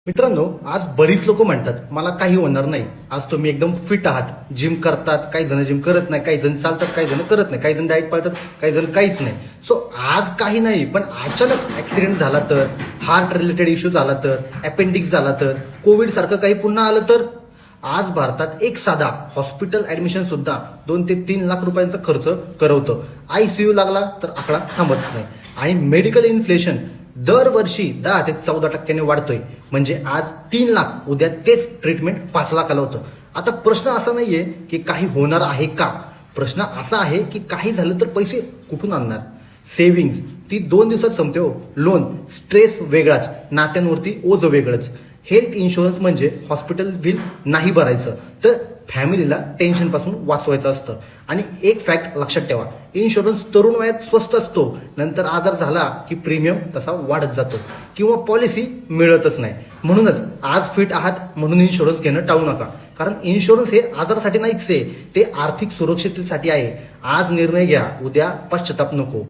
मित्रांनो, आज बरीच लोक म्हणतात मला काही होणार नाही, आज तुम्ही एकदम फिट आहात, जिम करतात, काही जण जिम करत नाही, काही जण चालतात, काही जण करत नाही, काही जण डाएट पाळतात, काही जण काहीच नाही. सो आज काही नाही, पण अचानक ऍक्सिडेंट झाला तर, हार्ट रिलेटेड इश्यू झाला तर, अपेंडिक्स झाला तर, कोविड सारखं काही पुन्हा आलं तर, आज भारतात एक साधा हॉस्पिटल ऍडमिशन सुद्धा 2 ते 3 लाख रुपयांचा खर्च करवतं. आयसीयू लागला तर आकडा थांबतच नाही. आणि मेडिकल इन्फ्लेशन दरवर्षी 10 ते 14% वाढतोय. म्हणजे आज 3 लाख, उद्या तेच ट्रीटमेंट 5 लाखाला होतं. आता प्रश्न असा नाहीये की काही होणार आहे का, प्रश्न असा आहे की काही झालं तर पैसे कुठून आणणार. सेव्हिंग्ज ती 2 दिवसात संपते हो. लोन, स्ट्रेस वेगळाच, नात्यांवरती ओझ वेगळंच. हेल्थ इन्शुरन्स म्हणजे हॉस्पिटल बिल नाही भरायचं, तर फॅमिलीला टेन्शन पासून वाचवायचं असतं. आणि एक फॅक्ट लक्षात ठेवा, इन्शुरन्स तरुण वयात स्वस्त असतो, नंतर आजार झाला की प्रीमियम तसा वाढत जातो किंवा पॉलिसी मिळतच नाही. म्हणूनच आज फिट आहात म्हणून इन्शुरन्स घेणं टाळू नका, कारण इन्शुरन्स हे आजारासाठी नाहीच आहे, ते आर्थिक सुरक्षिततेसाठी आहे. आज निर्णय घ्या, उद्या पश्चाताप नको.